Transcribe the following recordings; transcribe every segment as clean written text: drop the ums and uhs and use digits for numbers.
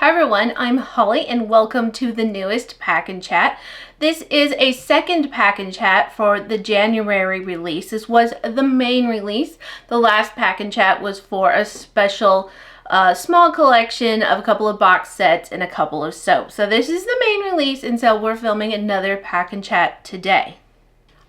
Hi everyone, I'm Holly and welcome to the newest Pack and Chat. This is a second Pack and Chat for the January release. This was the main release. The last Pack and Chat was for a special small collection of a couple of box sets and a couple of soaps. So this is the main release, and so we're filming another Pack and Chat today.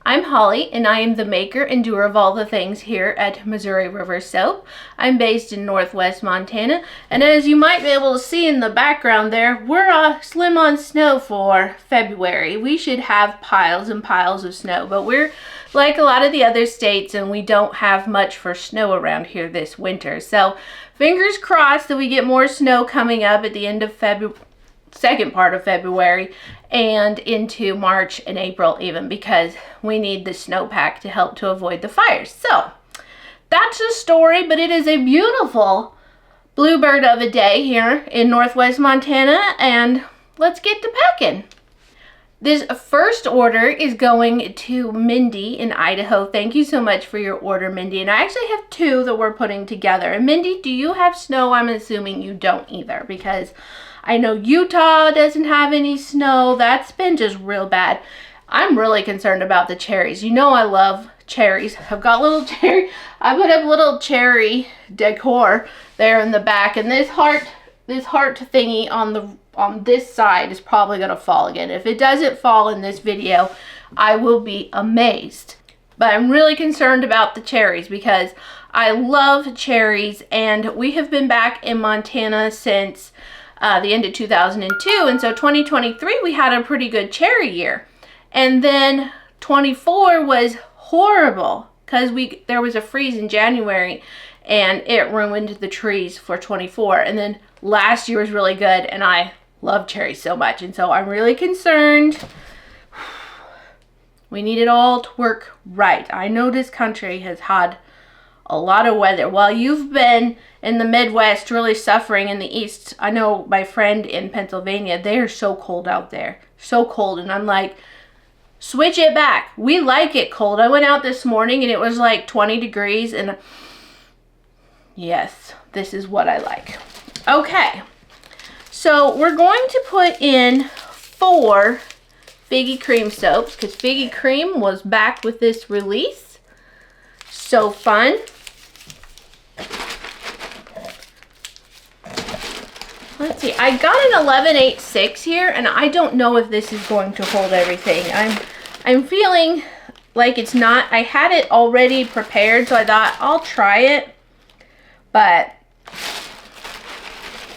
I'm Holly, and I am the maker and doer of all the things here at Missouri River Soap. I'm based in Northwest Montana, and as you might be able to see in the background there, we're slim on snow for February. We should have piles and piles of snow, but we're like a lot of the other states, and we don't have much for snow around here this winter. So fingers crossed that we get more snow coming up at the end of February, second part of February, and into March and April even, because we need the snowpack to help to avoid the fires. So that's the story, but it is a beautiful bluebird of a day here in Northwest Montana, and let's get to packing. This first order is going to Mindy in Idaho. Thank you so much for your order, Mindy. And I actually have two that we're putting together. And Mindy, do you have snow? I'm assuming you don't either, because I know Utah doesn't have any snow. That's been just real bad. I'm really concerned about the cherries. You know I love cherries. I've got little cherry. I put up little cherry decor there in the back, and this heart thingy on this side is probably gonna fall again. If it doesn't fall in this video, I will be amazed. But I'm really concerned about the cherries because I love cherries, and we have been back in Montana since the end of 2002, and so 2023 we had a pretty good cherry year, and then 24 was horrible because there was a freeze in January and it ruined the trees for 24. And then last year was really good, and I love cherries so much, and so I'm really concerned. We need it all to work right. I know this country has had a lot of weather. While you've been in the Midwest really suffering in the East, I know my friend in Pennsylvania, they are so cold out there. So cold. And I'm like, switch it back. We like it cold. I went out this morning and it was like 20 degrees. And yes, this is what I like. Okay. So we're going to put in 4 Figgy Cream soaps because Figgy Cream was back with this release. So fun. Let's see, I got an 11/8/6 here, and I don't know if this is going to hold everything. I'm feeling like it's not. I had it already prepared, so I thought I'll try it, but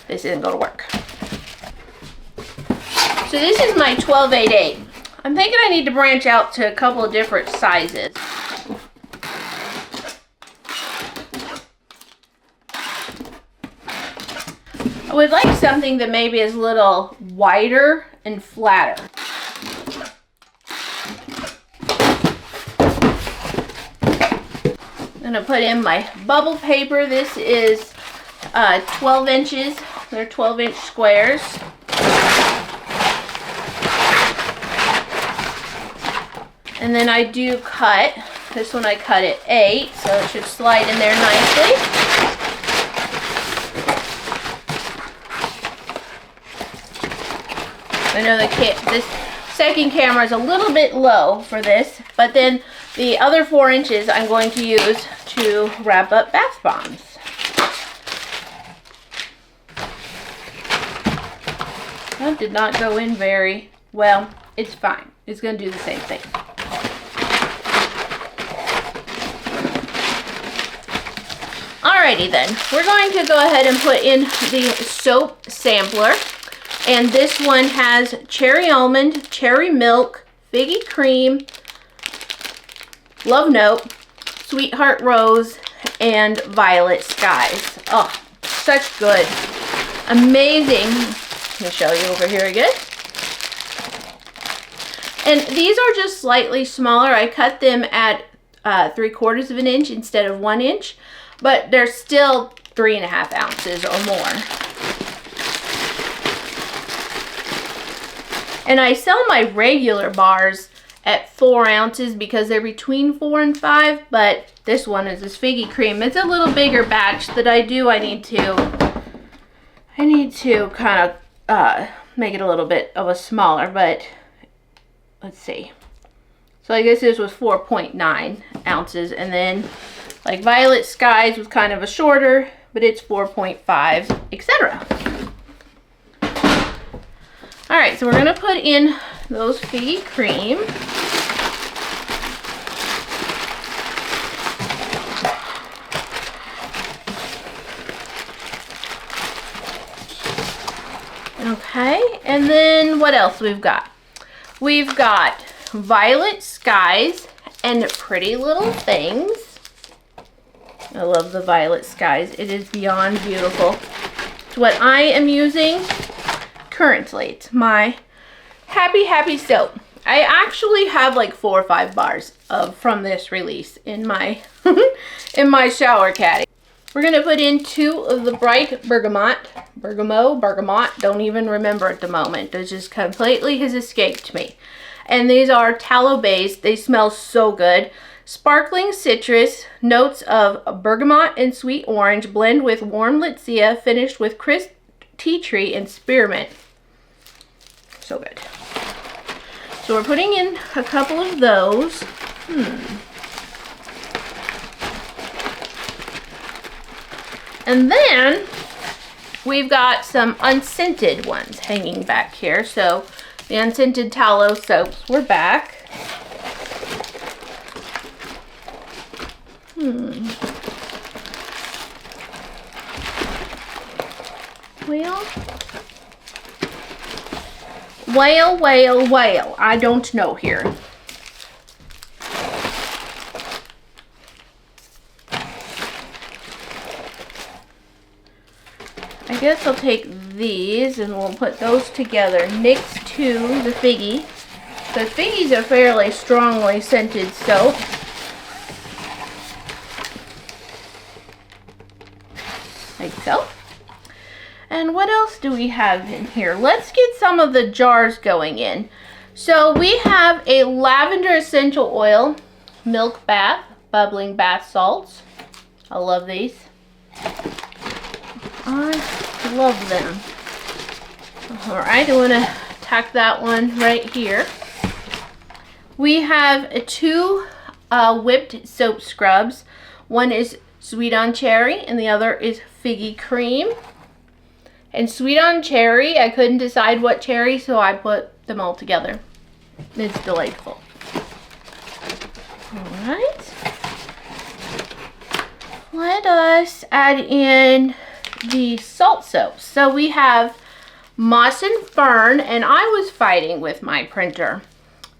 this isn't going to work. So this is my 12/8/8. I'm thinking I need to branch out to a couple of different sizes. I would like something that maybe is a little wider and flatter. I'm going to put in my bubble paper. This is 12 inches. They're 12-inch squares. And then I do cut. This one I cut at 8, so it should slide in there nicely. I know this second camera is a little bit low for this, but then the other 4 inches I'm going to use to wrap up bath bombs. That did not go in very well. It's fine. It's going to do the same thing. Alrighty then, we're going to go ahead and put in the soap sampler. And this one has cherry almond, cherry milk, figgy cream, love note, sweetheart rose, and violet skies. Oh, such good, amazing. Let me show you over here again. And these are just slightly smaller. I cut them at 3/4 of an inch instead of 1 inch, but they're still 3.5 ounces or more. And I sell my regular bars at 4 ounces because they're between 4 and 5, but this one is this figgy cream. It's a little bigger batch that I do. I need to I need to kind of make it a little bit of a smaller, but let's see. So I guess this was 4.9 ounces, and then like Violet Skies was kind of a shorter, but it's 4.5, etc. All right, so we're gonna put in those figgy cream. Okay, and then what else we've got? We've got Violet Skies and Pretty Little Things. I love the Violet Skies. It is beyond beautiful. It's what I am using currently. It's my Happy soap. I actually have like 4 or 5 bars from this release in my in my shower caddy. We're gonna put in 2 of the bright bergamot, don't even remember at the moment. It just completely has escaped me. And these are tallow based. They smell so good. Sparkling citrus, notes of bergamot and sweet orange, blend with warm Litsea, finished with crisp tea tree and spearmint. So good. So we're putting in a couple of those. And then we've got some unscented ones hanging back here. So the unscented tallow soaps were back. Well, I don't know here. I guess I'll take these and we'll put those together next to the figgy. The figgies are fairly strongly scented soap. Like so. And what else do we have in here? Let's get some of the jars going in. So we have a lavender essential oil, milk bath, bubbling bath salts. I love these. I love them. All right, I'm gonna tack that one right here. We have 2 whipped soap scrubs. One is sweet on cherry and the other is figgy cream. And sweet on cherry, I couldn't decide what cherry, so I put them all together. It's delightful. All right. Let us add in the salt soaps. So we have Moss and Fern, and I was fighting with my printer.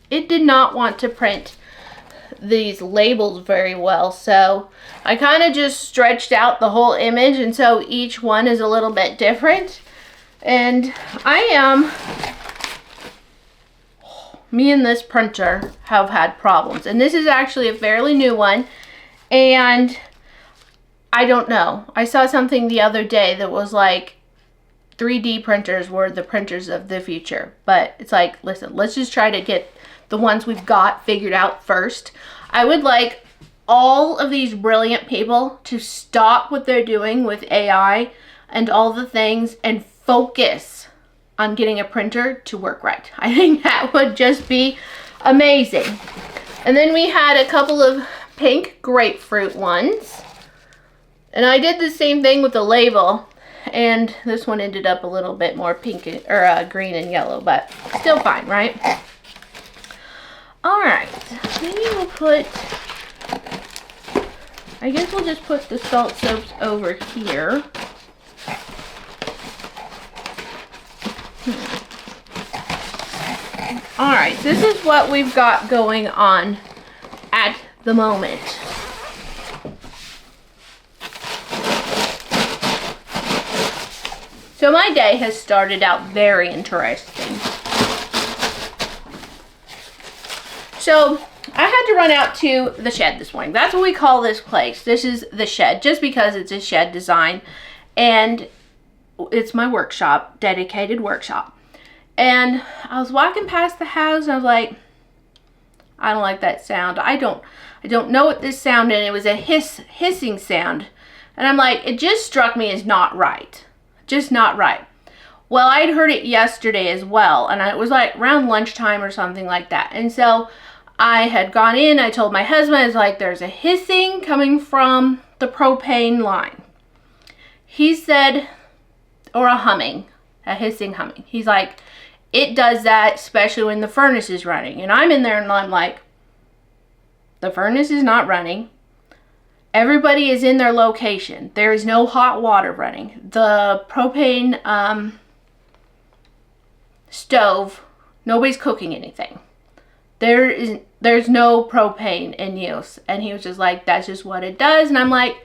It did not want to print these labels very well, so I kind of just stretched out the whole image, and so each one is a little bit different. And me and this printer have had problems, and this is actually a fairly new one, and I don't know. I saw something the other day that was like 3D printers were the printers of the future, but it's like, listen, let's just try to get the ones we've got figured out first. I would like all of these brilliant people to stop what they're doing with AI and all the things and focus on getting a printer to work right. I think that would just be amazing. And then we had a couple of pink grapefruit ones. And I did the same thing with the label, and this one ended up a little bit more pink or green and yellow, but still fine, right? All right, maybe we'll put, I guess we'll just put the salt soaps over here. All right, this is what we've got going on at the moment. So my day has started out very interesting. So I had to run out to the shed this morning. That's what we call this place. This is the shed, just because it's a shed design, and it's my workshop, dedicated workshop. And I was walking past the house and I was like, I don't like that sound. I don't know what this sound is. It was a hissing sound. And I'm like, it just struck me as not right. just not right. Well, I'd heard it yesterday as well, and it was like around lunchtime or something like that. And so I had gone in, I told my husband, I was like, there's a hissing coming from the propane line. He said, or a humming, a hissing humming. He's like, it does that, especially when the furnace is running. And I'm in there and I'm like, the furnace is not running. Everybody is in their location. There is no hot water running. The propane stove, nobody's cooking anything. There's no propane in use. And he was just like, that's just what it does. And I'm like,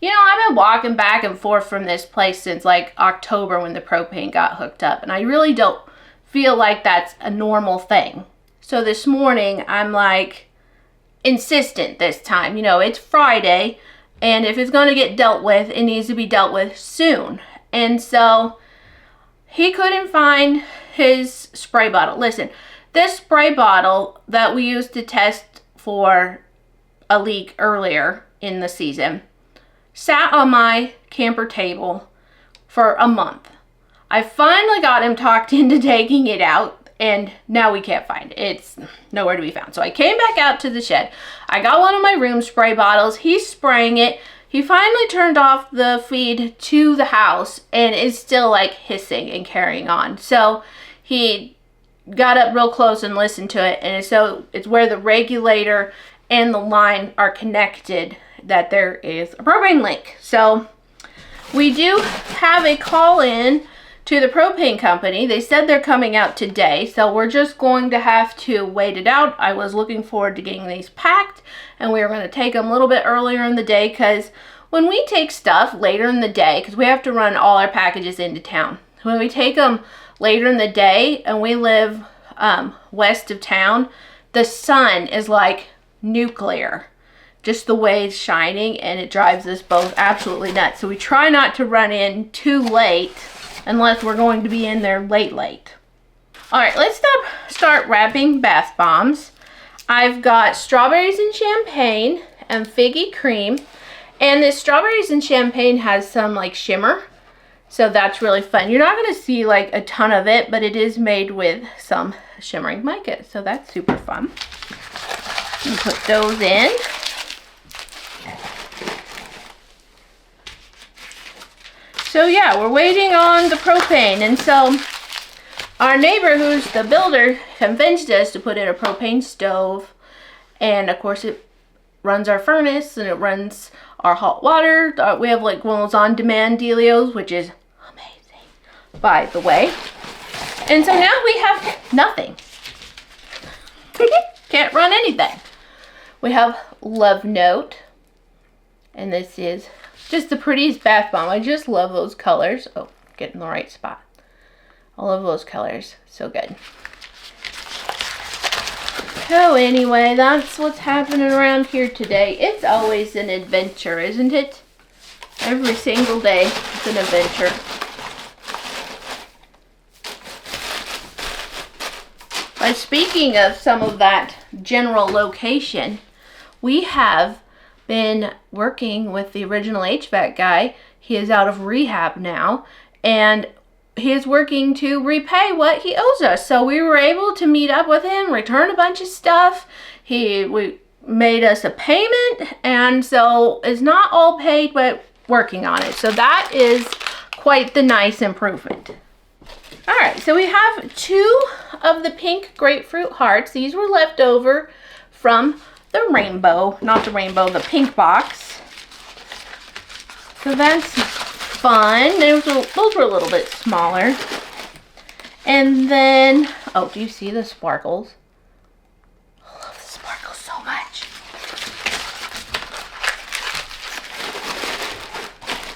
you know, I've been walking back and forth from this place since like October when the propane got hooked up. And I really don't feel like that's a normal thing. So this morning, I'm like insistent this time. You know, it's Friday. And if it's going to get dealt with, it needs to be dealt with soon. And so he couldn't find his spray bottle. Listen. This spray bottle that we used to test for a leak earlier in the season sat on my camper table for a month. I finally got him talked into taking it out, and now we can't find it. It's nowhere to be found. So I came back out to the shed. I got one of my room spray bottles. He's spraying it. He finally turned off the feed to the house and is still like hissing and carrying on. So he got up real close and listened to it, and so it's where the regulator and the line are connected that there is a propane leak. So we do have a call in to the propane company. They said they're coming out today, so we're just going to have to wait it out. I was looking forward to getting these packed, and we were going to take them a little bit earlier in the day, because when we take stuff later in the day, because we have to run all our packages into town, when we take them later in the day, and we live west of town, the sun is like nuclear, just the way it's shining, and it drives us both absolutely nuts. So we try not to run in too late unless we're going to be in there late. All right, let's start wrapping bath bombs. I've got strawberries and champagne and figgy cream, and this strawberries and champagne has some like shimmer. So that's really fun. You're not going to see like a ton of it, but it is made with some shimmering mica. So that's super fun. You put those in. So yeah, we're waiting on the propane. And so our neighbor, who's the builder, convinced us to put in a propane stove. And of course it runs our furnace and it runs our hot water. We have like one of those on-demand dealios, which is by the way. And so now we have nothing. Can't run anything. We have Love Note. And this is just the prettiest bath bomb. I just love those colors. Oh, get in the right spot. I love those colors. So good. So anyway, that's what's happening around here today. It's always an adventure, isn't it? Every single day it's an adventure. But speaking of some of that general location, we have been working with the original HVAC guy. He is out of rehab now, and he is working to repay what he owes us. So we were able to meet up with him, return a bunch of stuff. We made us a payment, and so it's not all paid, but working on it. So that is quite the nice improvement. All right, so we have 2 of the pink grapefruit hearts. These were left over from the rainbow, not the rainbow, the pink box. So that's fun. Those were a little bit smaller. And then, oh, do you see the sparkles? I love the sparkles so much.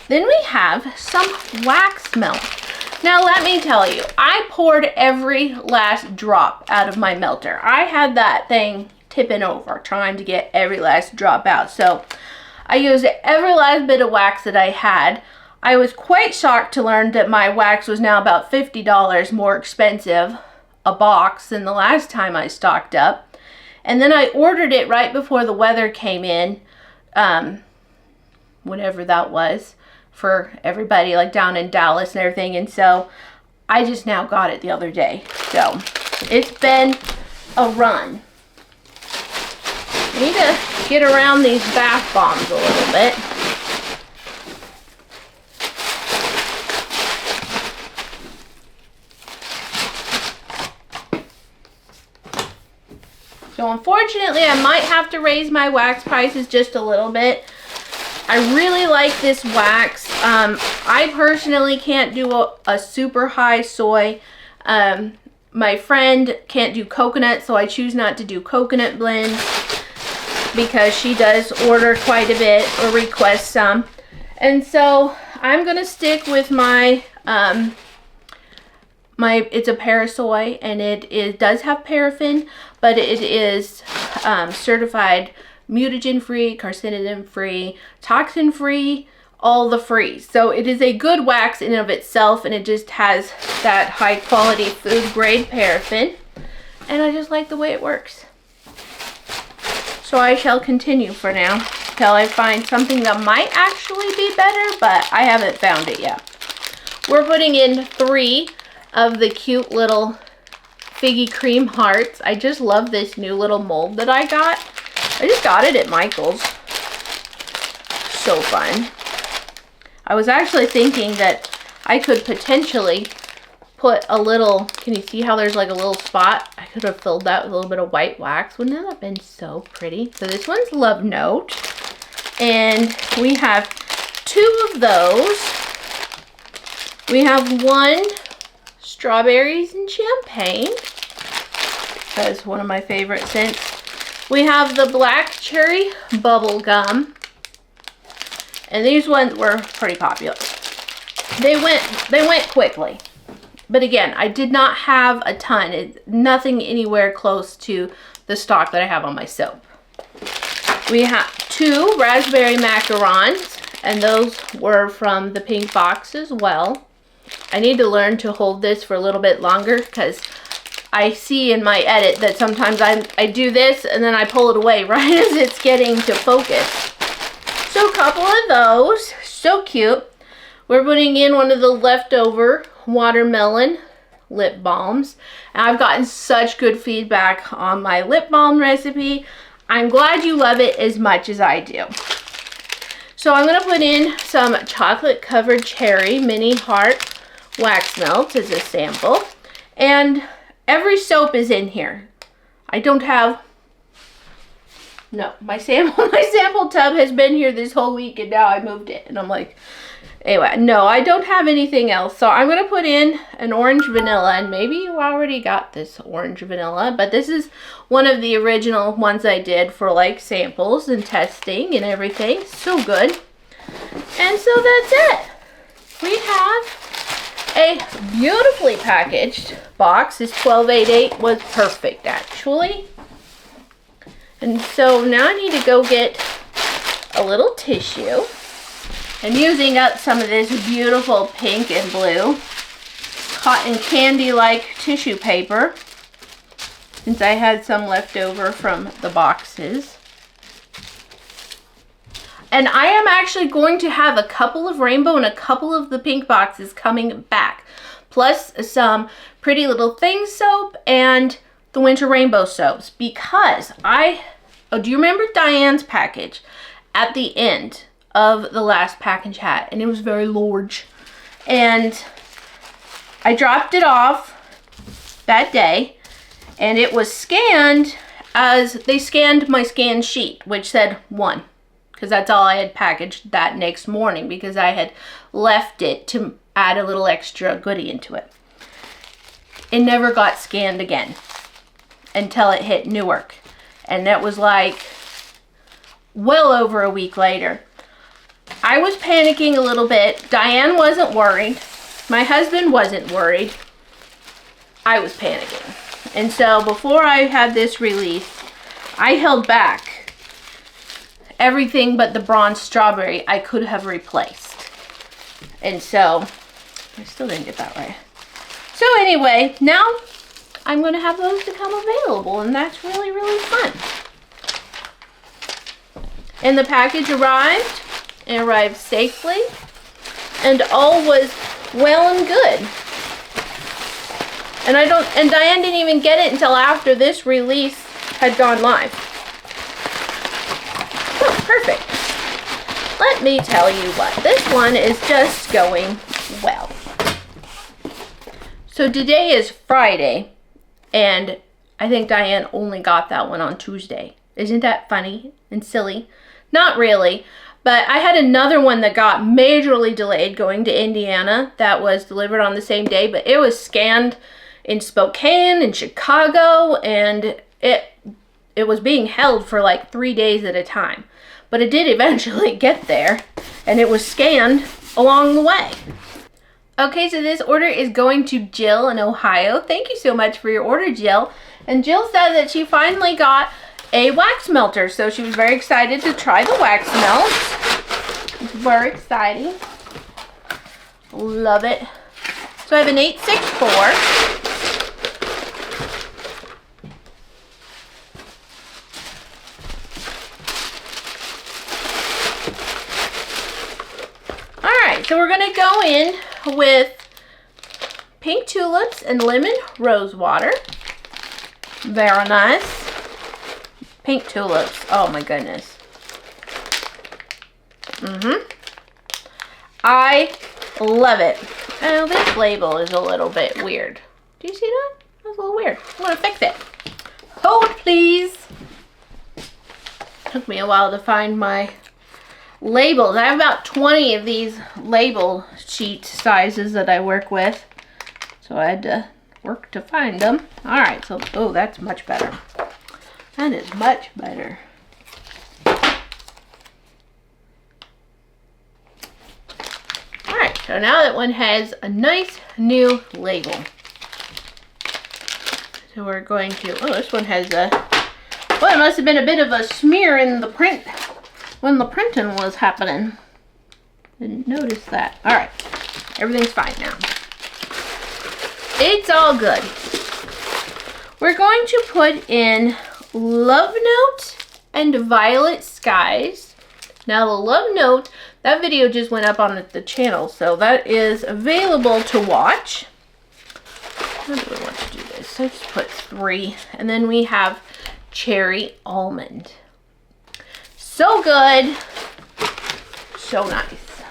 Then we have some wax melt. Now let me tell you, I poured every last drop out of my melter. I had that thing tipping over, trying to get every last drop out. So I used every last bit of wax that I had. I was quite shocked to learn that my wax was now about $50 more expensive a box than the last time I stocked up. And then I ordered it right before the weather came in, whenever that was, for everybody like down in Dallas and everything. And so I just now got it the other day. So it's been a run. I need to get around these bath bombs a little bit. So unfortunately, I might have to raise my wax prices just a little bit. I really like this wax. I personally can't do a super high soy. My friend can't do coconut, so I choose not to do coconut blends because she does order quite a bit or request some. And so I'm gonna stick with my it's a Parasoy, and it does have paraffin, but it is certified mutagen-free, carcinogen-free, toxin-free, all the free. So it is a good wax in and of itself, and it just has that high-quality food-grade paraffin, and I just like the way it works. So I shall continue for now till I find something that might actually be better, but I haven't found it yet. We're putting in 3 of the cute little figgy cream hearts. I just love this new little mold that I got. I just got it at Michael's. So fun. I was actually thinking that I could potentially put a little, can you see how there's like a little spot? I could have filled that with a little bit of white wax. Wouldn't that have been so pretty? So this one's Love Note. And we have 2 of those. We have 1 strawberries and champagne. That's one of my favorite scents. We have the black cherry bubble gum. And these ones were pretty popular. They went quickly. But again, I did not have a ton. Nothing anywhere close to the stock that I have on my soap. We have 2 raspberry macarons, and those were from the pink box as well. I need to learn to hold this for a little bit longer because I see in my edit that sometimes I do this and then I pull it away right as it's getting to focus. So a couple of those, so cute. We're putting in one of the leftover watermelon lip balms. And I've gotten such good feedback on my lip balm recipe. I'm glad you love it as much as I do. So I'm going to put in some chocolate covered cherry mini heart wax melts as a sample. And every soap is in here. I don't have, no, my sample tub has been here this whole week and now I moved it. And I'm like, anyway, no, I don't have anything else. So I'm going to put in an orange vanilla, and maybe you already got this orange vanilla, but this is one of the original ones I did for like samples and testing and everything. So good. And so that's it. We have a beautifully packaged box. This 1288 was perfect actually. And so now I need to go get a little tissue. I'm using up some of this beautiful pink and blue cotton candy-like tissue paper since I had some left over from the boxes. And I am actually going to have a couple of rainbow and a couple of the pink boxes coming back. Plus some Pretty Little Things soap and the Winter Rainbow soaps. Because do you remember Diane's package at the end of the last pack and chat? And it was very large. And I dropped it off that day. And it was scanned as they scanned my scan sheet, which said 1. Because that's all I had packaged that next morning because I had left it to add a little extra goodie into it. It never got scanned again until it hit Newark. And that was like well over a week later. I was panicking a little bit. Diane wasn't worried. My husband wasn't worried. I was panicking. And so before I had this release, I held back everything but the bronze strawberry I could have replaced. And so, I still didn't get that right. So anyway, now I'm going to have those become available, and that's really, really fun. And the package arrived. It arrived safely. and all was well and good. And Diane didn't even get it until after this release had gone live. Oh, perfect. Let me tell you what, this one is just going well. So today is Friday, and I think Diane only got that one on Tuesday. Isn't that funny and silly? Not really, but I had another one that got majorly delayed going to Indiana that was delivered on the same day, but it was scanned in Spokane and Chicago, and it was being held for like 3 days at a time. But it did eventually get there, and it was scanned along the way. Okay, so this order is going to Jill in Ohio. Thank you so much for your order, Jill. And Jill said that she finally got a wax melter, so she was very excited to try the wax melt. It's very exciting. Love it. So I have an 864. So we're going to go in with pink tulips and lemon rose water. Very nice. Pink tulips. Oh my goodness. I love it. Oh, this label is a little bit weird. Do you see that? That's a little weird. I'm going to fix it. Hold, please. Took me a while to find my labels. I have about 20 of these label sheet sizes that I work with, so I had to work to find them. All right, so oh, that's much better. That is much better. All right, so now that one has a nice new label, so we're going to, oh, this one has a, well, it must have been a bit of a smear in the print when the printing was happening. Didn't notice that. All right, everything's fine now. It's all good. We're going to put in Love Note and Violet Skies. Now the Love Note, that video just went up on the channel, so that is available to watch. How do I want to do this? Let's put 3, and then we have Cherry Almond. So good, so nice.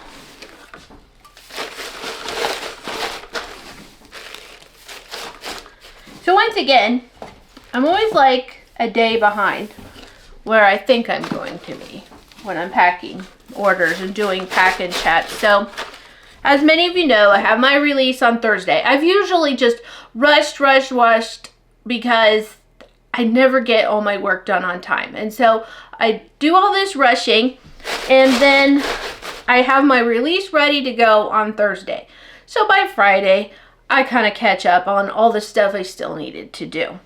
So once again, I'm always like a day behind where I think I'm going to be when I'm packing orders and doing pack and chat. So as many of you know, I have my release on Thursday. I've usually just rushed because I never get all my work done on time. And so I do all this rushing, and then I have my release ready to go on Thursday. So by Friday, I kind of catch up on all the stuff I still needed to do.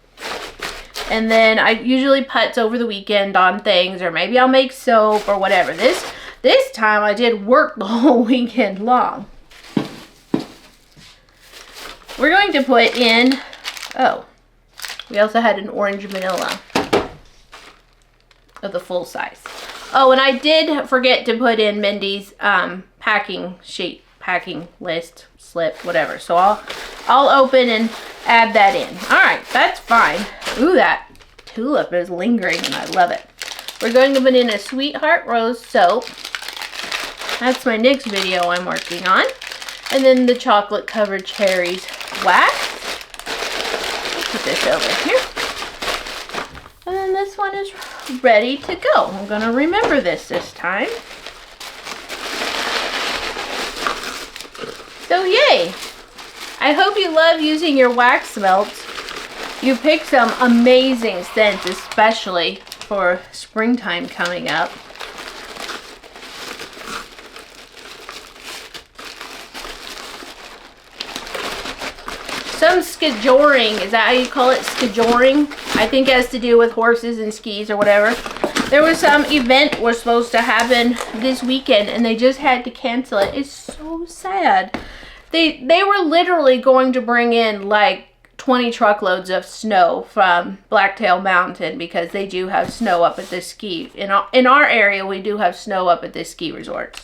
And then I usually putz over the weekend on things, or maybe I'll make soap or whatever. This time I did work the whole weekend long. We're going to put in, oh, we also had an orange vanilla of the full size. Oh, and I did forget to put in Mindy's packing sheet, packing list, slip, whatever. So I'll open and add that in. All right, that's fine. Ooh, that tulip is lingering and I love it. We're going to put in a Sweetheart Rose soap. That's my next video I'm working on. And then the chocolate covered cherries wax. Put this over here. And then this one is ready to go. I'm going to remember this time. So yay! I hope you love using your wax melts. You picked some amazing scents, especially for springtime coming up. Some skijoring, is that how you call it? Skijoring? I think it has to do with horses and skis or whatever. There was some event was supposed to happen this weekend and they just had to cancel it. It's so sad. They were literally going to bring in like 20 truckloads of snow from Blacktail Mountain because they do have snow up at this ski. In our area, we do have snow up at this ski resort.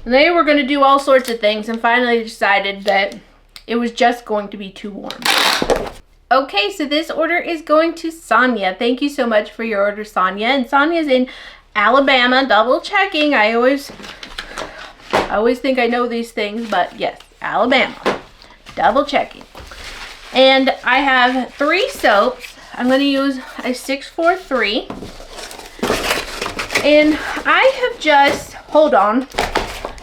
And they were going to do all sorts of things and finally decided that it was just going to be too warm. Okay, so this order is going to Sonia. Thank you so much for your order, Sonia. And Sonia's in Alabama, double checking. I always think I know these things, but yes, Alabama, double checking. And I have 3 soaps. I'm going to use a 643. And I have just, hold on,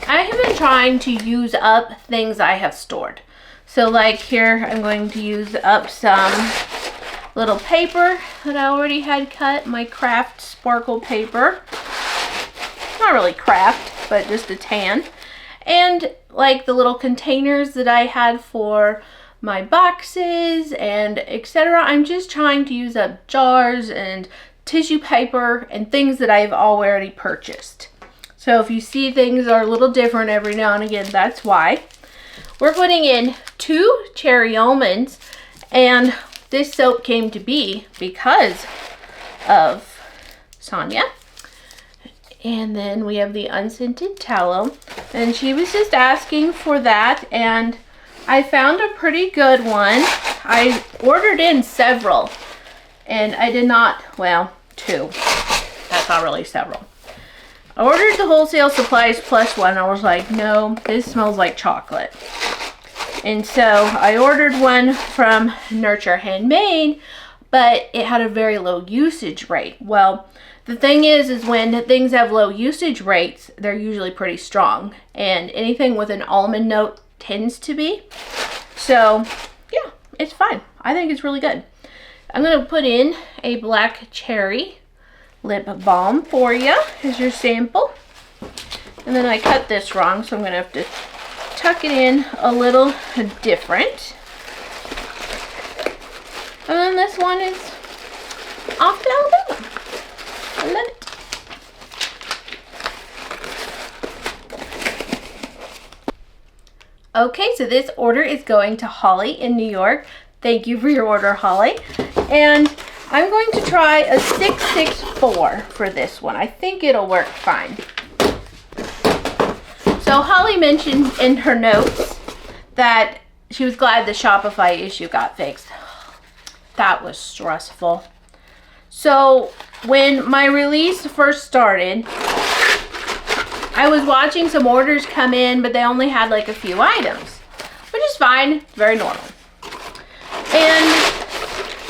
I have been trying to use up things I have stored. So like here, I'm going to use up some little paper that I already had cut, my craft sparkle paper. Not really craft, but just a tan. And like the little containers that I had for my boxes and etc. I'm just trying to use up jars and tissue paper and things that I've already purchased. So if you see things are a little different every now and again, that's why. We're putting in 2 cherry almonds, and this soap came to be because of Sonia. And then we have the unscented tallow, and she was just asking for that, and I found a pretty good one. I ordered in several, and I did not, well, 2. That's not really several. I ordered the wholesale supplies plus 1. I was like, no, this smells like chocolate. And so I ordered one from Nurture Handmade, but it had a very low usage rate. Well, the thing is when things have low usage rates, they're usually pretty strong. And anything with an almond note tends to be. So, yeah, it's fine. I think it's really good. I'm going to put in a black cherry lip balm for you. Here's your sample. And then I cut this wrong, so I'm going to have to tuck it in a little different. And then this one is off to Alabama. I love it. Okay, so this order is going to Holly in New York. Thank you for your order, Holly. And I'm going to try a 664 for this one. I think it'll work fine. So Holly mentioned in her notes that she was glad the Shopify issue got fixed. That was stressful. So when my release first started, I was watching some orders come in, but they only had like a few items, which is fine, very normal. And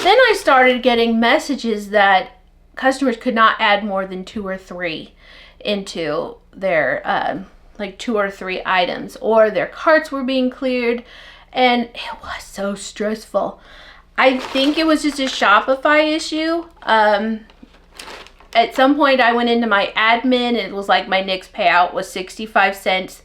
then I started getting messages that customers could not add more than 2 or 3 into their, like 2 or 3 items, or their carts were being cleared, and it was so stressful. I think it was just a Shopify issue. At some point I went into my admin and it was like my next payout was 65 cents.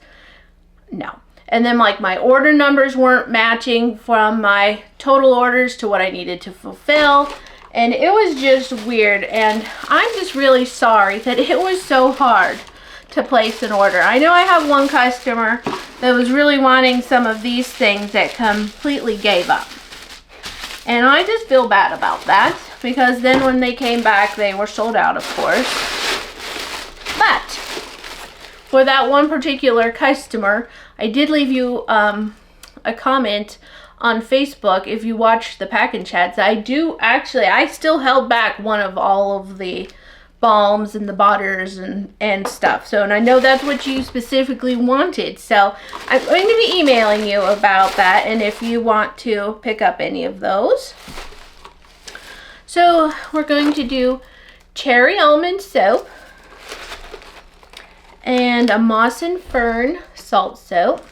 No. And then like my order numbers weren't matching from my total orders to what I needed to fulfill. And it was just weird. And I'm just really sorry that it was so hard to place an order. I know I have one customer that was really wanting some of these things that completely gave up. And I just feel bad about that, because then when they came back, they were sold out, of course. But for that one particular customer, I did leave you a comment on Facebook. If you watched the pack-in chats, I still held back one of all of the balms and the butters and stuff. So, and I know that's what you specifically wanted. So I'm going to be emailing you about that, and if you want to pick up any of those. So we're going to do cherry almond soap and a moss and fern salt soap.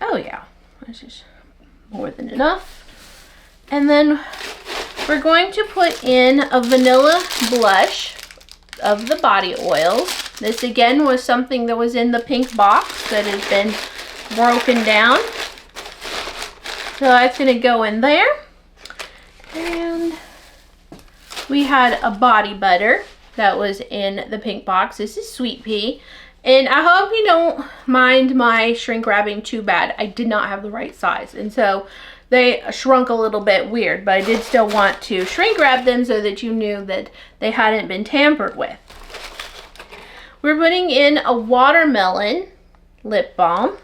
Oh yeah, that's just more than enough. And then we're going to put in a vanilla blush of the body oils. This again was something that was in the pink box that has been broken down. So that's going to go in there. And we had a body butter that was in the pink box. This is Sweet Pea. And I hope you don't mind my shrink wrapping too bad. I did not have the right size. And so they shrunk a little bit weird, but I did still want to shrink wrap them so that you knew that they hadn't been tampered with. We're putting in a watermelon lip balm.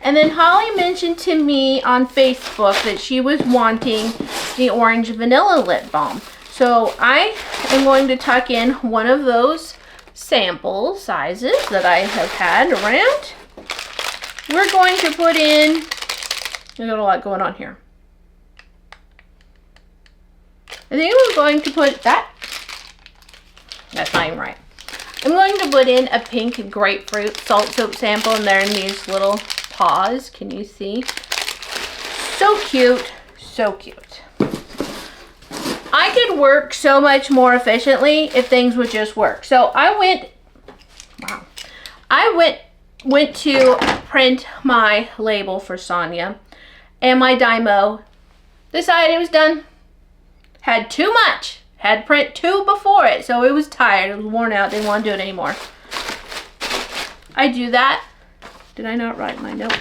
And then Holly mentioned to me on Facebook that she was wanting the orange vanilla lip balm. So I am going to tuck in one of those sample sizes that I have had around. We're going to put in, we got a lot going on here. I think we're going to put that's not even right. I'm going to put in a pink grapefruit salt soap sample, and they're in these little paws. Can you see? So cute, so cute. I could work so much more efficiently if things would just work. So I went to print my label for Sonia, and my Dymo decided it was done. Had too much. Had print 2 before it, so it was tired. It was worn out. Didn't want to do it anymore. I do that. Did I not write my note?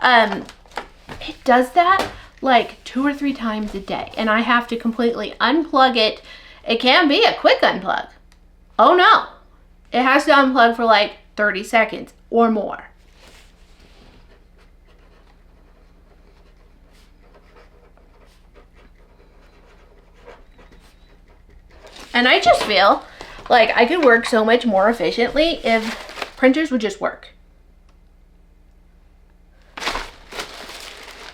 It does that like 2 or 3 times a day, and I have to completely unplug it. It can be a quick unplug. Oh no. It has to unplug for like 30 seconds or more. And I just feel like I could work so much more efficiently if printers would just work.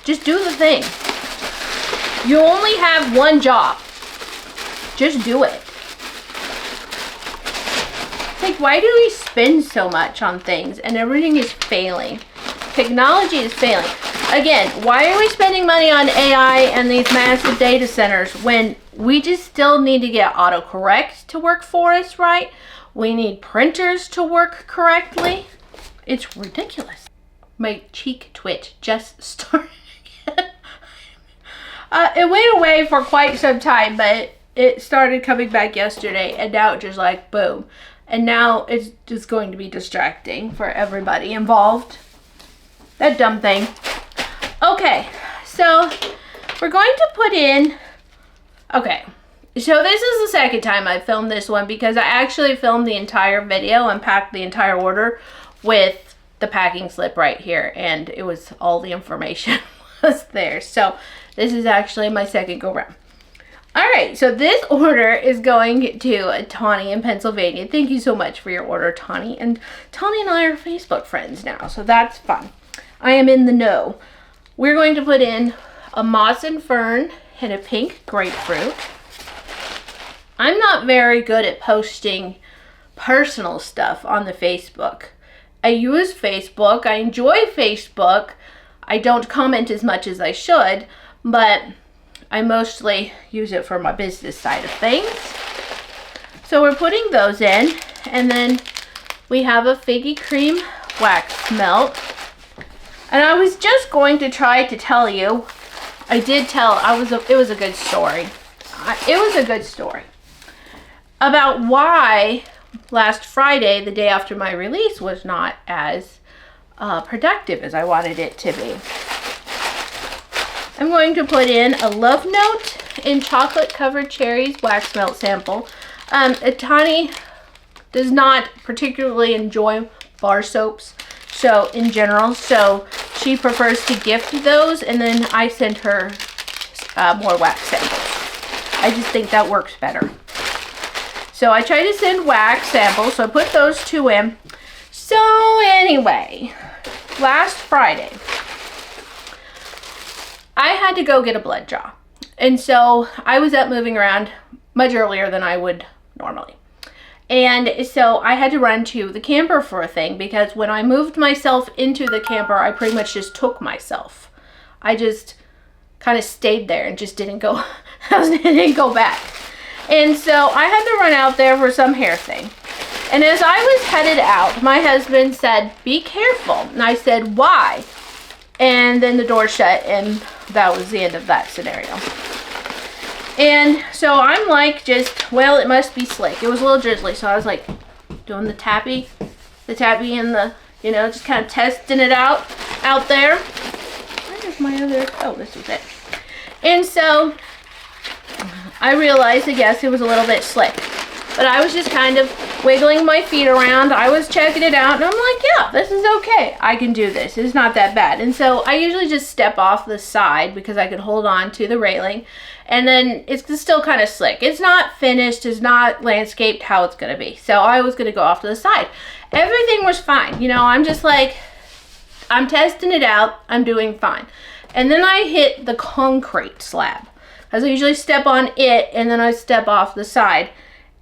Just do the thing. You only have one job. Just do it. It's like, why do we spend so much on things and everything is failing? Technology is failing. Again, why are we spending money on AI and these massive data centers when we just still need to get autocorrect to work for us, right? We need printers to work correctly. It's ridiculous. My cheek twitch just started again. It went away for quite some time, but it started coming back yesterday, and now it just like boom. And now it's just going to be distracting for everybody involved. That dumb thing. Okay, so we're going to put in, okay, so this is the second time I filmed this one because I actually filmed the entire video and packed the entire order with the packing slip right here, and it was all the information was there. So this is actually my second go round. All right, so this order is going to Tonnie in Pennsylvania. Thank you so much for your order, Tonnie. And Tonnie and I are Facebook friends now, so that's fun. I am in the know. We're going to put in a moss and fern and a pink grapefruit. I'm not very good at posting personal stuff on the Facebook. I use Facebook. I enjoy Facebook. I don't comment as much as I should, but I mostly use it for my business side of things. So we're putting those in, and then we have a figgy cream wax melt. And I was just going to try to tell you, it was a good story. It was a good story about why last Friday, the day after my release, was not as productive as I wanted it to be. I'm going to put in a love note in chocolate covered cherries wax melt sample. Tonnie does not particularly enjoy bar soaps, so in general, so she prefers to gift those, and then I send her more wax samples. I just think that works better. So I try to send wax samples, so I put those 2 in. So anyway, last Friday, I had to go get a blood draw. And so I was up moving around much earlier than I would normally. And so I had to run to the camper for a thing, because when I moved myself into the camper, I pretty much just took myself. I just kind of stayed there and just didn't go, didn't go back. And so I had to run out there for some hair thing. And as I was headed out, my husband said, "Be careful." And I said, "Why?" And then the door shut, and that was the end of that scenario. And so I'm like, well, it must be slick. It was a little drizzly, so I was like doing the tappy and the, just kind of testing it out there. Where's my other, oh, this was it. And so I realized, I guess, it was a little bit slick. But I was just kind of wiggling my feet around. I was checking it out, and I'm like, yeah, this is okay. I can do this. It's not that bad. And so I usually just step off the side because I can hold on to the railing. And then it's still kind of slick. It's not finished. It's not landscaped how it's going to be. So I was going to go off to the side. Everything was fine. You know, I'm just like, I'm testing it out. I'm doing fine. And then I hit the concrete slab. As I usually step on it, and then I step off the side.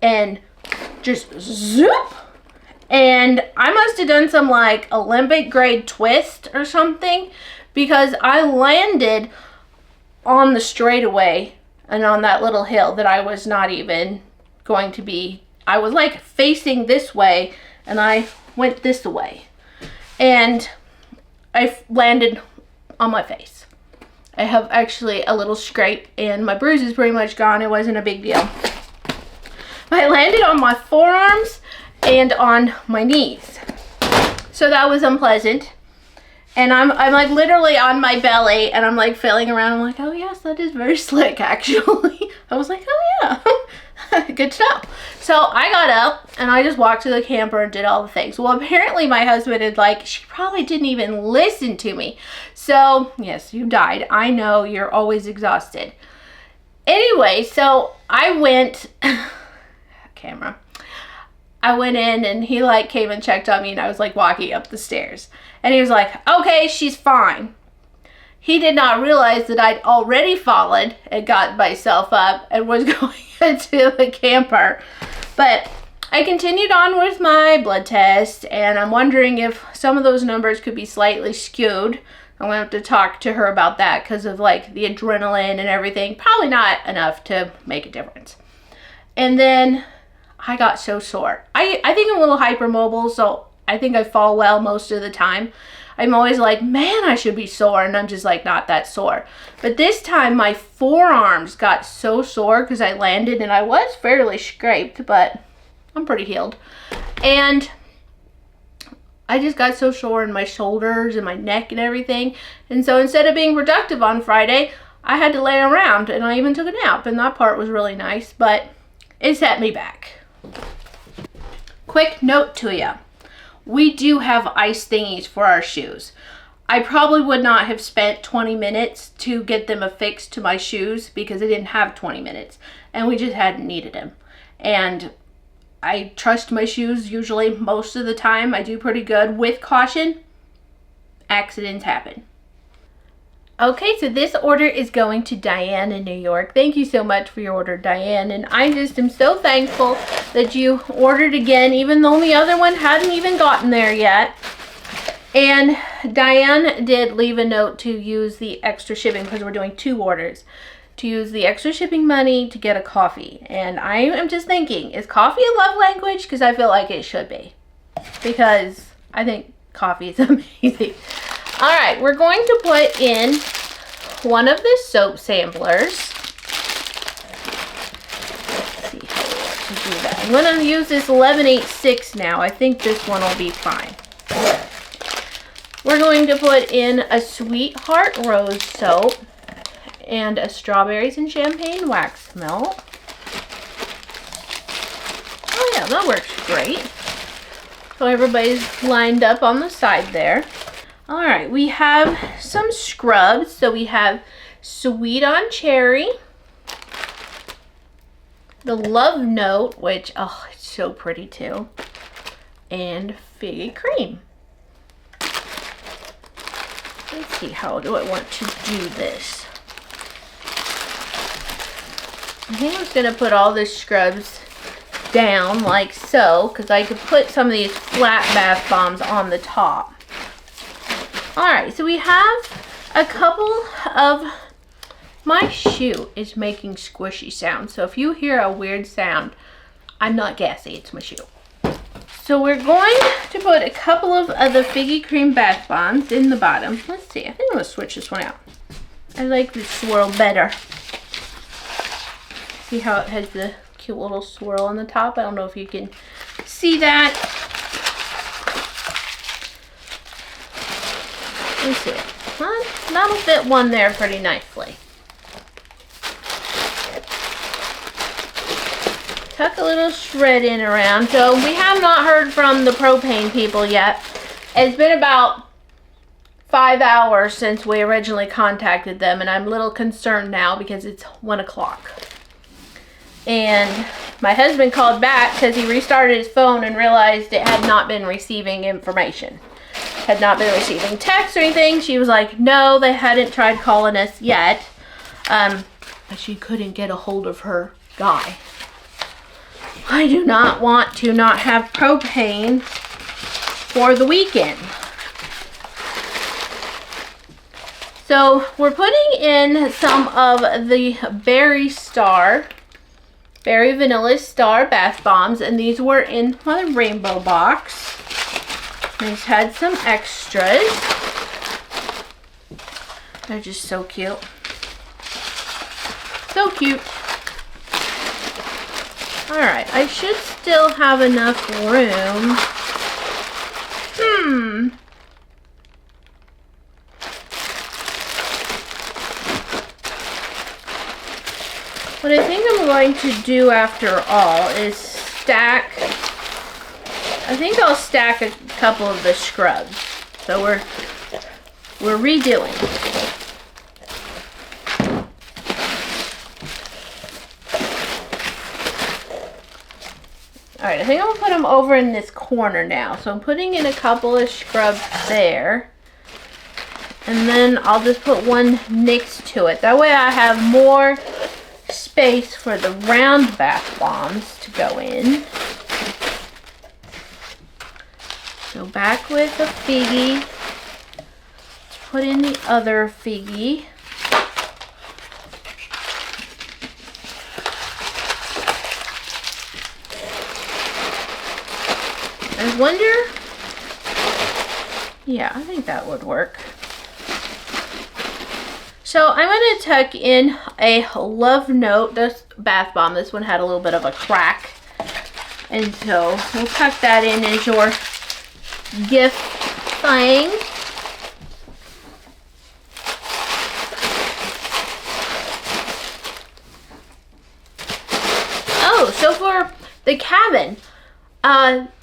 And just zoop. And I must have done some like Olympic grade twist or something. Because I landed on the straightaway and on that little hill that I was not even going to be. I was like facing this way and I went this way and I landed on my face. I have actually a little scrape and my bruise is pretty much gone. It wasn't a big deal. I landed on my forearms and on my knees. So that was unpleasant. And I'm like literally on my belly and I'm like feeling around. I'm like, oh yes, that is very slick actually. I was like, oh yeah, good to know. So I got up and I just walked to the camper and did all the things. Well, apparently my husband had like, she probably didn't even listen to me. So yes, you died. I know, you're always exhausted. Anyway, so I went, camera. I went in and he like came and checked on me and I was like walking up the stairs. And he was like, okay, she's fine. He did not realize that I'd already fallen and got myself up and was going into the camper. But I continued on with my blood test and I'm wondering if some of those numbers could be slightly skewed. I'm gonna have to talk to her about that because of like the adrenaline and everything. Probably not enough to make a difference. And then I got so sore. I think I'm a little hypermobile, so I think I fall well most of the time. I'm always like, man, I should be sore, and I'm just like not that sore. But this time my forearms got so sore because I landed and I was fairly scraped, but I'm pretty healed. And I just got so sore in my shoulders and my neck and everything. And so instead of being productive on Friday, I had to lay around and I even took a nap, and that part was really nice, but it set me back. Quick note to you. We do have ice thingies for our shoes. I probably would not have spent 20 minutes to get them affixed to my shoes because I didn't have 20 minutes and we just hadn't needed them. And I trust my shoes usually most of the time. I do pretty good. With caution, accidents happen. Okay, so this order is going to Diane in New York. Thank you so much for your order, Diane. And I just am so thankful that you ordered again, even though the other one hadn't even gotten there yet. And Diane did leave a note to use the extra shipping because we're doing 2 orders. To use the extra shipping money to get a coffee. And I am just thinking, is coffee a love language? Because I feel like it should be. Because I think coffee is amazing. Alright, we're going to put in one of the soap samplers. Let's see how to do that. I'm going to use this 1186 now. I think this one will be fine. We're going to put in a Sweetheart Rose soap and a Strawberries and Champagne wax melt. Oh yeah, that works great. So everybody's lined up on the side there. Alright, we have some scrubs. So we have Sweet on Cherry, the Love Note, which, oh, it's so pretty too, and Figgy Cream. Let's see, how do I want to do this? I think I'm just going to put all the scrubs down like so, because I could put some of these flat bath bombs on the top. Alright, so we have a couple of, my shoe is making squishy sounds, so if you hear a weird sound, I'm not gassy, it's my shoe. So we're going to put a couple of the Figgy Cream bath bombs in the bottom. Let's see, I think I'm going to switch this one out. I like this swirl better. See how it has the cute little swirl on the top? I don't know if you can see that. Let's see. Well, that'll fit one there pretty nicely. tuck a little shred in around. So we have not heard from the Propane people yet. It's been about 5 hours since we originally contacted them, and I'm a little concerned now because it's 1 o'clock. And my husband called back because he restarted his phone and realized it had not been receiving information. Had not been receiving text or anything. She was like, no, they hadn't tried calling us yet. But she couldn't get a hold of her guy. I do not want to not have Propane for the weekend. So we're putting in some of the Berry Vanilla Star bath bombs, and these were in my rainbow box. These had some extras. They're just so cute. So cute. Alright, I should still have enough room. What I think I'm going to do after all is stack. I think I'll stack a couple of the scrubs. So we're redoing. Alright, I think I'm going to put them over in this corner now. So I'm putting in a couple of scrubs there. And then I'll just put one next to it. That way I have more space for the round bath bombs to go in. So back with the figgy. Let's put in the other figgy. I wonder, yeah, I think that would work. So I'm going to tuck in a love note, this bath bomb. This one had a little bit of a crack. And so we'll tuck that in as your gift thing. Oh, so for the cabin,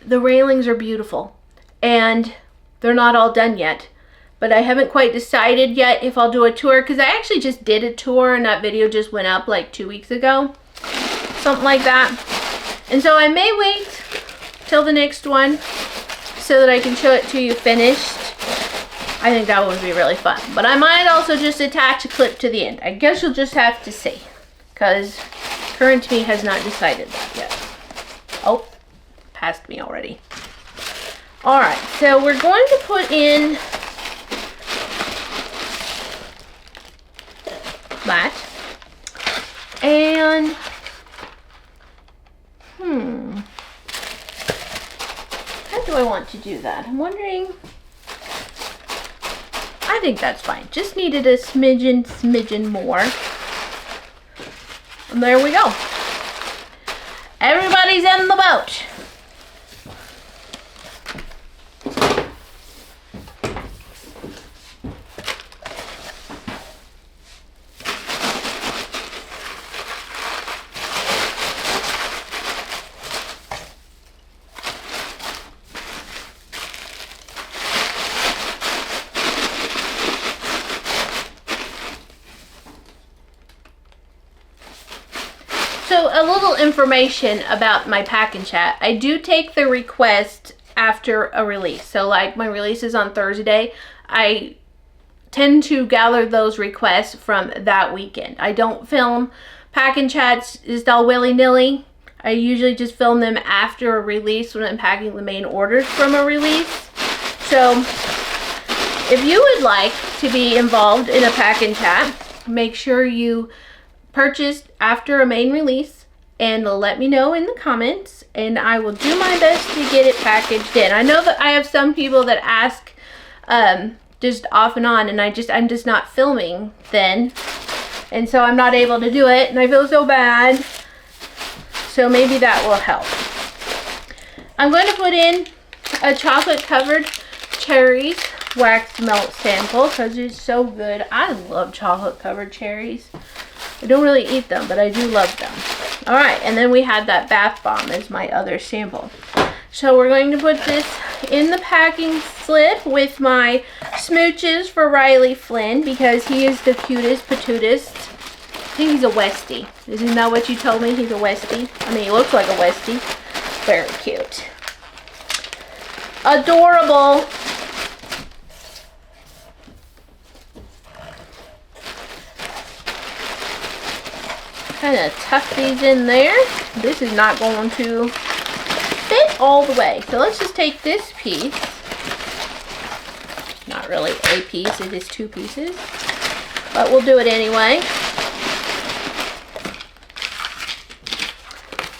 the railings are beautiful. And they're not all done yet. But I haven't quite decided yet if I'll do a tour, because I actually just did a tour and that video just went up like 2 weeks ago. Something like that. And so I may wait till the next one so that I can show it to you finished. I think that would be really fun. But I might also just attach a clip to the end. I guess you'll just have to see, because current me has not decided that yet. Oh, passed me already. Alright, so we're going to put in that, and how do I want to do that? I'm wondering. I think that's fine. Just needed a smidgen more, and there we go. Everybody's in the boat. So a little information about my pack and chat. I do take the request after a release. So like my release is on Thursday. I tend to gather those requests from that weekend. I don't film pack and chats just all willy-nilly. I usually just film them after a release when I'm packing the main orders from a release. So if you would like to be involved in a pack and chat, make sure you purchased after a main release and let me know in the comments, and I will do my best to get it packaged in. I know that I have some people that ask just off and on, and I'm just not filming then, and so I'm not able to do it, and I feel so bad. So maybe that will help. I'm going to put in a chocolate covered cherries wax melt sample because it's so good. I love chocolate covered cherries. I don't really eat them, but I do love them. All right, and then we had that bath bomb as my other sample. So we're going to put this in the packing slip with my smooches for Riley Flynn because he is the cutest patutist. I think he's a Westie. Isn't that what you told me? He's a Westie. I mean, he looks like a Westie. Very cute. Adorable. Kind of tuck these in there. This is not going to fit all the way. So let's just take this piece. Not really a piece, it is 2 pieces. But we'll do it anyway.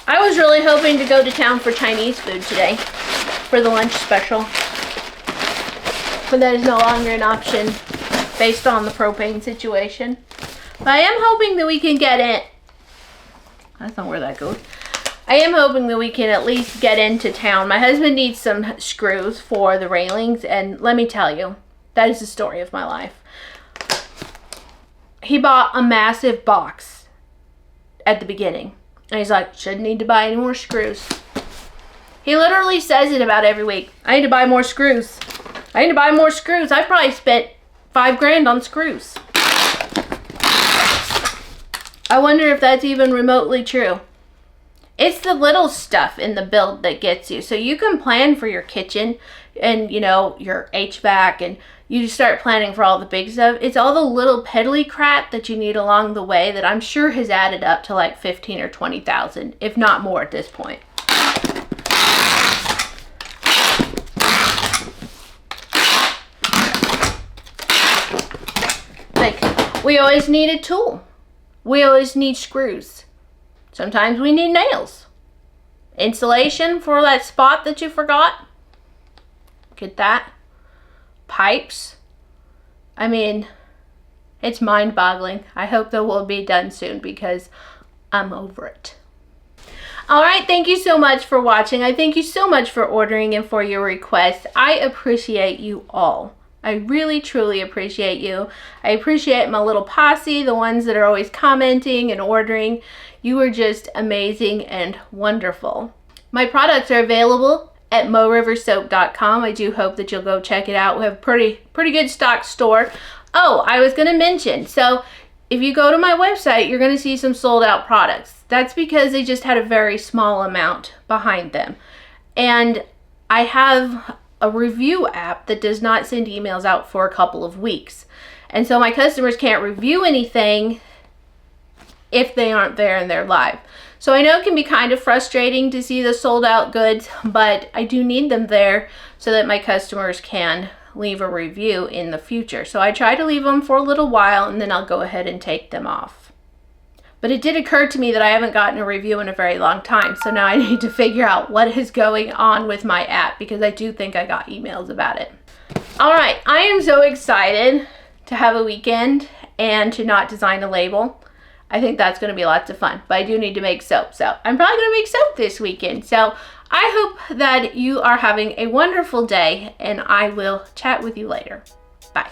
I was really hoping to go to town for Chinese food today for the lunch special. But that is no longer an option based on the propane situation. But I am hoping that we can get in. That's not where that goes. I am hoping that we can at least get into town. My husband needs some screws for the railings, and let me tell you, that is the story of my life. He bought a massive box at the beginning, and he's like, shouldn't need to buy any more screws. He literally says it about every week. I need to buy more screws. I need to buy more screws. I've probably spent $5 grand on screws. I wonder if that's even remotely true. It's the little stuff in the build that gets you. So you can plan for your kitchen and, you know, your HVAC, and you start planning for all the big stuff. It's all the little piddly crap that you need along the way that I'm sure has added up to like 15 or 20,000, if not more at this point. Like, we always need a tool. We always need screws. Sometimes we need nails. Insulation for that spot that you forgot. Get that. Pipes. I mean, it's mind-boggling. I hope that we'll be done soon because I'm over it. Alright, thank you so much for watching. I thank you so much for ordering and for your requests. I appreciate you all. I really, truly appreciate you. I appreciate my little posse, the ones that are always commenting and ordering. You are just amazing and wonderful. My products are available at moriversoap.com. I do hope that you'll go check it out. We have a pretty good stock store. Oh, I was going to mention, so if you go to my website, you're going to see some sold out products. That's because they just had a very small amount behind them. And I have a review app that does not send emails out for a couple of weeks. And so my customers can't review anything if they aren't there and they're live. So I know it can be kind of frustrating to see the sold out goods, but I do need them there so that my customers can leave a review in the future. So I try to leave them for a little while and then I'll go ahead and take them off. But it did occur to me that I haven't gotten a review in a very long time. So now I need to figure out what is going on with my app because I do think I got emails about it. All right, I am so excited to have a weekend and to not design a label. I think that's going to be lots of fun, but I do need to make soap. So I'm probably going to make soap this weekend. So I hope that you are having a wonderful day and I will chat with you later. Bye.